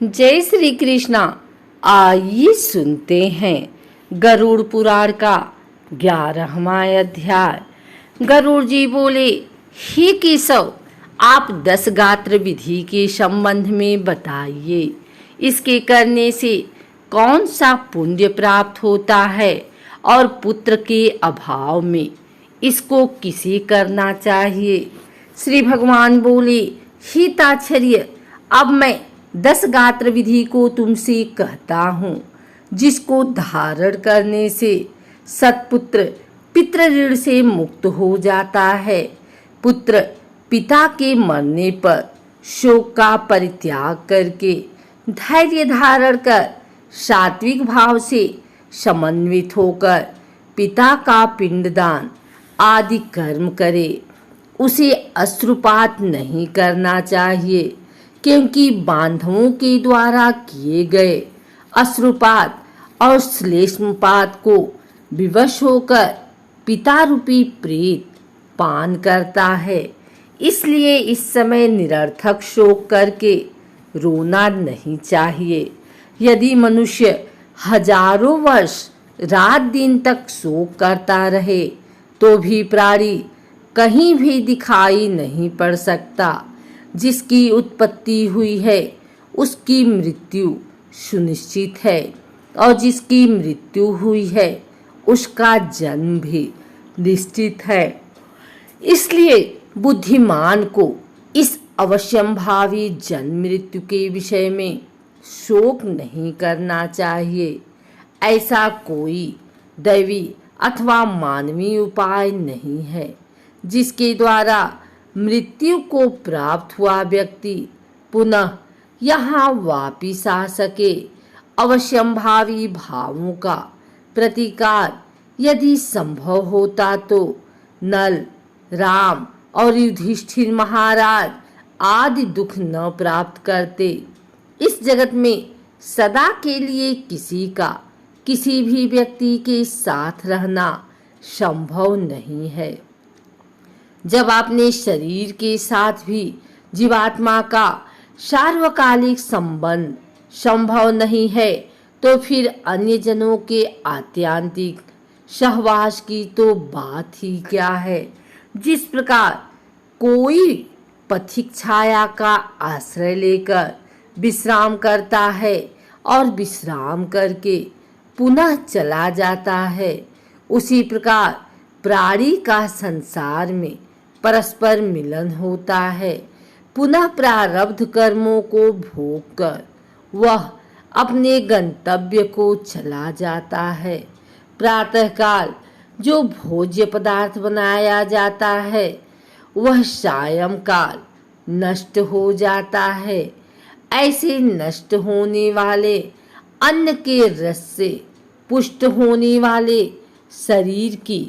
जय श्री कृष्णा। आइए सुनते हैं गरुड़ पुराण का 11वां अध्याय। गरुड़ जी बोले, हे केशव, आप 10 गात्र विधि के संबंध में बताइए। इसके करने से कौन सा पुण्य प्राप्त होता है और पुत्र के अभाव में इसको किसे करना चाहिए। श्री भगवान बोले, हे ताच्छर्य, अब मैं 10 गात्र विधि को तुमसे कहता हूँ, जिसको धारण करने से सत्पुत्र पितृ ऋण से मुक्त हो जाता है। पुत्र पिता के मरने पर शोक का परित्याग करके धैर्य धारण कर सात्विक भाव से समन्वित होकर पिता का पिंडदान आदि कर्म करे। उसे अश्रुपात नहीं करना चाहिए, क्योंकि बांधवों के द्वारा किए गए अश्रुपात और श्लेष्मपात को विवश होकर पिता रूपी प्रेत पान करता है। इसलिए इस समय निरर्थक शोक करके रोना नहीं चाहिए। यदि मनुष्य हजारों वर्ष रात दिन तक शोक करता रहे तो भी प्राणी कहीं भी दिखाई नहीं पड़ सकता। जिसकी उत्पत्ति हुई है उसकी मृत्यु सुनिश्चित है, और जिसकी मृत्यु हुई है उसका जन्म भी निश्चित है। इसलिए बुद्धिमान को इस अवश्यंभावी जन्म मृत्यु के विषय में शोक नहीं करना चाहिए। ऐसा कोई दैवी अथवा मानवीय उपाय नहीं है जिसके द्वारा मृत्यु को प्राप्त हुआ व्यक्ति पुनः यहाँ वापिस आ सके। अवश्यंभावी भावों का प्रतिकार यदि संभव होता तो नल, राम और युधिष्ठिर महाराज आदि दुख न प्राप्त करते। इस जगत में सदा के लिए किसी का किसी भी व्यक्ति के साथ रहना संभव नहीं है। जब अपने शरीर के साथ भी जीवात्मा का सार्वकालिक संबंध संभव नहीं है तो फिर अन्य जनों के आत्यांतिक सहवास की तो बात ही क्या है। जिस प्रकार कोई पथिक छाया का आश्रय लेकर विश्राम करता है और विश्राम करके पुनः चला जाता है, उसी प्रकार प्राणी का संसार में परस्पर मिलन होता है। पुनः प्रारब्ध कर्मों को भोग कर वह अपने गंतव्य को चला जाता है। प्रातःकाल जो भोज्य पदार्थ बनाया जाता है वह सायंकाल नष्ट हो जाता है। ऐसे नष्ट होने वाले अन्न के रस से पुष्ट होने वाले शरीर की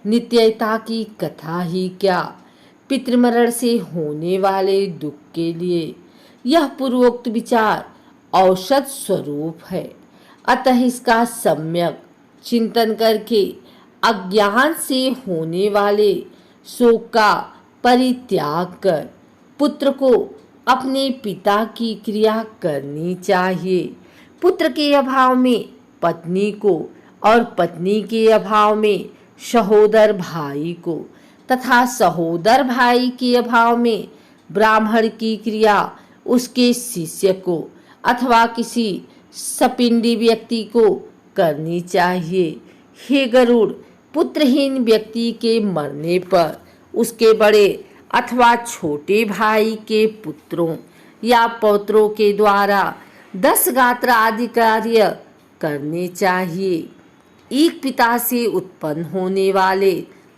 नित्यता की कथा ही क्या। पितृमरण से होने वाले दुख के लिए यह पूर्वोक्त विचार औषध स्वरूप है। अतः इसका सम्यक चिंतन करके अज्ञान से होने वाले शोक का परित्याग कर पुत्र को अपने पिता की क्रिया करनी चाहिए। पुत्र के अभाव में पत्नी को और पत्नी के अभाव में सहोदर भाई को तथा सहोदर भाई के अभाव में ब्राह्मण की क्रिया उसके शिष्य को अथवा किसी सपिंडी व्यक्ति को करनी चाहिए। हे गरुड़, पुत्रहीन व्यक्ति के मरने पर उसके बड़े अथवा छोटे भाई के पुत्रों या पौत्रों के द्वारा 10 गात्र आदि कार्य करने चाहिए। एक पिता से उत्पन्न होने वाले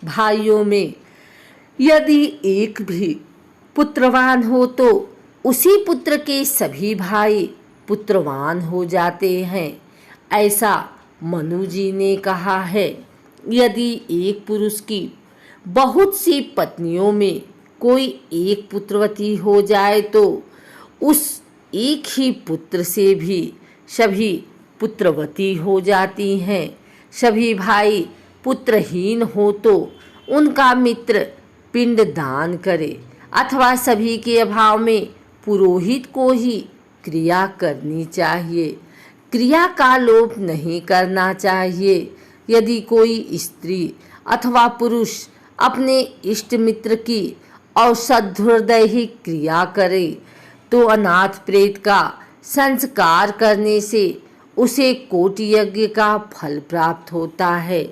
भाइयों में यदि एक भी पुत्रवान हो तो उसी पुत्र के सभी भाई पुत्रवान हो जाते हैं। ऐसा मनु जी ने कहा है। यदि एक पुरुष की बहुत सी पत्नियों में कोई एक पुत्रवती हो जाए तो उस एक ही पुत्र से भी सभी पुत्रवती हो जाती हैं। सभी भाई पुत्रहीन हो तो उनका मित्र पिंड दान करे अथवा सभी के अभाव में पुरोहित को ही क्रिया करनी चाहिए। क्रिया का लोप नहीं करना चाहिए। यदि कोई स्त्री अथवा पुरुष अपने इष्ट मित्र की औषधोदयी क्रिया करे तो अनाथ प्रेत का संस्कार करने से उसे कोटि यज्ञ का फल प्राप्त होता है।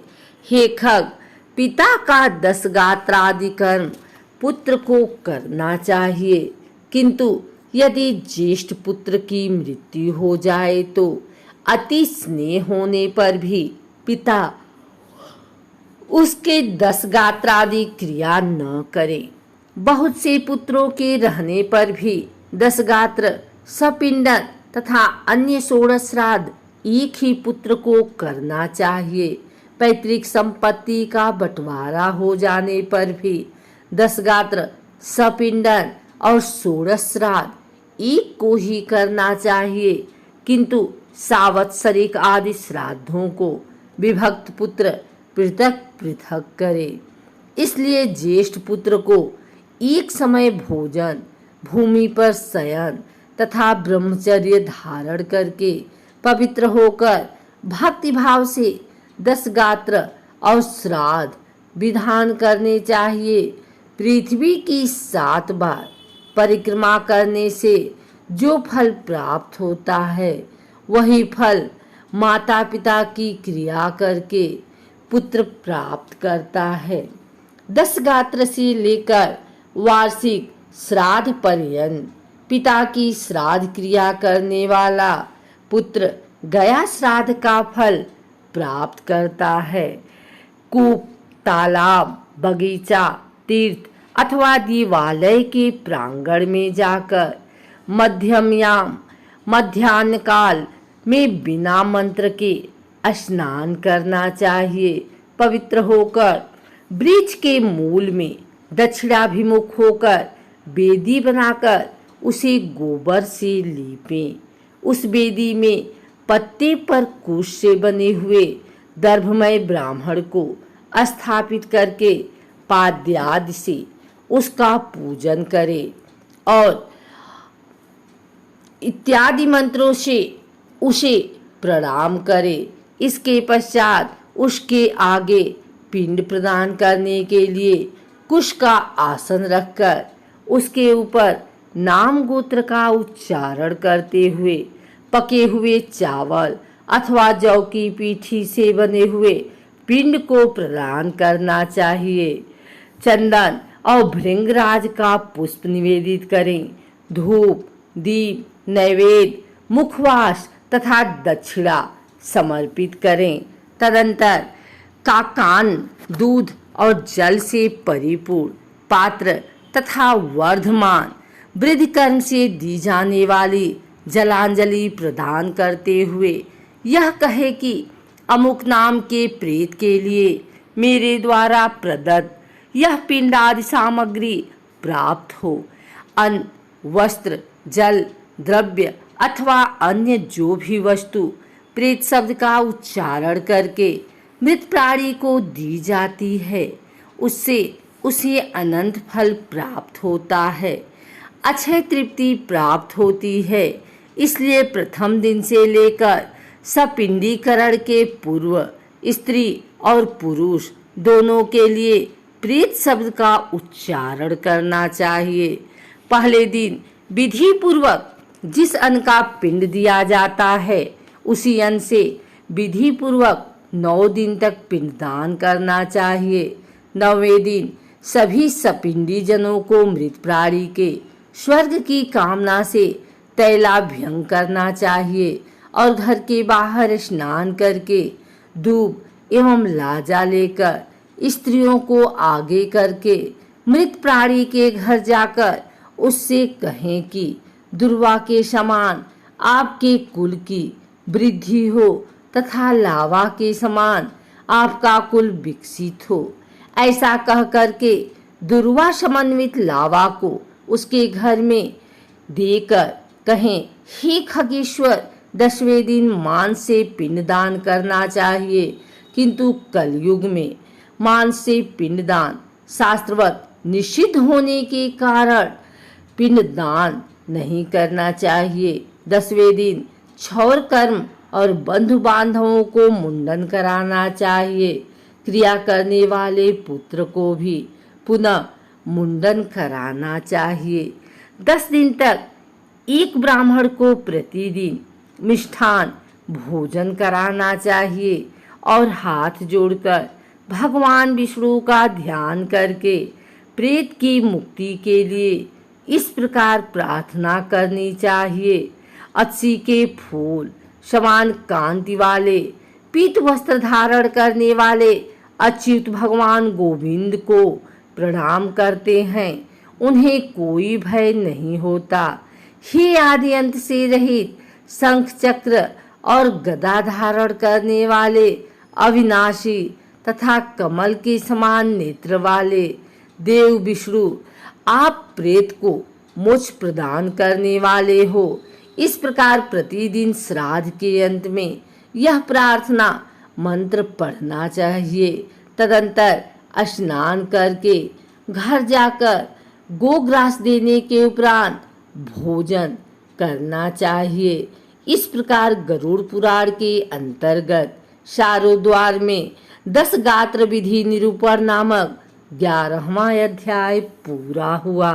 हे खग, पिता का 10 गात्रादि कर्म पुत्र को करना चाहिए, किंतु यदि ज्येष्ठ पुत्र की मृत्यु हो जाए तो अति स्नेह होने पर भी पिता उसके 10 गात्रादि क्रिया न करे। बहुत से पुत्रों के रहने पर भी 10 गात्र, सपिंडन तथा अन्य 16 श्राद्ध एक ही पुत्र को करना चाहिए। पैतृक संपत्ति का बंटवारा हो जाने पर भी 10 गात्र, सपिंडन और 16 श्राद्ध एक को ही करना चाहिए, किंतु सावत्सरिक आदि श्राद्धों को विभक्त पुत्र पृथक पृथक करे। इसलिए ज्येष्ठ पुत्र को एक समय भोजन, भूमि पर शयन तथा ब्रह्मचर्य धारण करके पवित्र होकर भक्ति भाव से 10 गात्र और श्राद्ध विधान करने चाहिए। पृथ्वी की 7 बार परिक्रमा करने से जो फल प्राप्त होता है वही फल माता पिता की क्रिया करके पुत्र प्राप्त करता है। 10 गात्र से लेकर वार्षिक श्राद्ध पर्यंत पिता की श्राद्ध क्रिया करने वाला पुत्र गया श्राद्ध का फल प्राप्त करता है। कूप, तालाब, बगीचा, तीर्थ अथवा देवालय के प्रांगण में जाकर मध्यमयाम मध्याह्न काल में बिना मंत्र के स्नान करना चाहिए। पवित्र होकर वृक्ष के मूल में दक्षिणाभिमुख होकर वेदी बनाकर उसे गोबर से लीपें। उस वेदी में पत्ते पर कुश से बने हुए दर्भमय ब्राह्मण को स्थापित करके पाद्यादि से उसका पूजन करें और इत्यादि मंत्रों से उसे प्रणाम करें। इसके पश्चात उसके आगे पिंड प्रदान करने के लिए कुश का आसन रखकर उसके ऊपर नाम गोत्र का उच्चारण करते हुए पके हुए चावल अथवा जौ की पीठी से बने हुए पिंड को प्रदान करना चाहिए। चंदन और भृंगराज का पुष्प निवेदित करें। धूप, दीप, नैवेद्य, मुखवास तथा दक्षिणा समर्पित करें। तदंतर काकान दूध और जल से परिपूर्ण पात्र तथा वर्धमान वृद्धि कर्म से दी जाने वाली जलांजलि प्रदान करते हुए यह कहे कि अमुक नाम के प्रेत के लिए मेरे द्वारा प्रदत्त यह पिंड आदि सामग्री प्राप्त हो। अन्न, वस्त्र, जल, द्रव्य अथवा अन्य जो भी वस्तु प्रेत शब्द का उच्चारण करके मृत प्राणी को दी जाती है उससे उसे अनंत फल प्राप्त होता है, अक्षय तृप्ति प्राप्त होती है। इसलिए प्रथम दिन से लेकर सपिंडीकरण के पूर्व स्त्री और पुरुष दोनों के लिए प्रेत शब्द का उच्चारण करना चाहिए। पहले दिन विधि पूर्वक जिस अन्न का पिंड दिया जाता है उसी अन्न से विधि पूर्वक 9 दिन तक पिंडदान करना चाहिए। 9वें दिन सभी सपिंडी जनों को मृत प्राणी के स्वर्ग की कामना से तैलाभ्यंग करना चाहिए और घर के बाहर स्नान करके दूब एवं लाजा लेकर स्त्रियों को आगे करके मृत प्राणी के घर जाकर उससे कहें कि दुर्वा के समान आपके कुल की वृद्धि हो तथा लावा के समान आपका कुल विकसित हो। ऐसा कह करके दुर्वा समन्वित लावा को उसके घर में देकर कहें, हे खगेश्वर, 10वें दिन मांस से पिंडदान करना चाहिए, किंतु कलयुग में मांस से पिंडदान शास्त्रवत निषिद्ध होने के कारण पिंडदान नहीं करना चाहिए। 10वें दिन क्षौर कर्म और बंधु बांधवों को मुंडन कराना चाहिए। क्रिया करने वाले पुत्र को भी पुनः मुंडन कराना चाहिए। 10 दिन तक एक ब्राह्मण को प्रतिदिन मिष्ठान भोजन कराना चाहिए और हाथ जोड़कर भगवान विष्णु का ध्यान करके प्रेत की मुक्ति के लिए इस प्रकार प्रार्थना करनी चाहिए। अच्छी के फूल समान कांति वाले पीत वस्त्र धारण करने वाले अच्युत भगवान गोविंद को प्रणाम करते हैं, उन्हें कोई भय नहीं होता। हे आदि अंत से रहित शंख चक्र और गदा धारण करने वाले अविनाशी तथा कमल के समान नेत्र वाले देव विष्णु, आप प्रेत को मोक्ष प्रदान करने वाले हो। इस प्रकार प्रतिदिन श्राद्ध के अंत में यह प्रार्थना मंत्र पढ़ना चाहिए। तदंतर स्नान करके घर जाकर गोग्रास देने के उपरांत भोजन करना चाहिए। इस प्रकार गरुड़ पुराण के अंतर्गत शारोद्वार में 10 गात्र विधि निरूपण नामक 11वां अध्याय पूरा हुआ।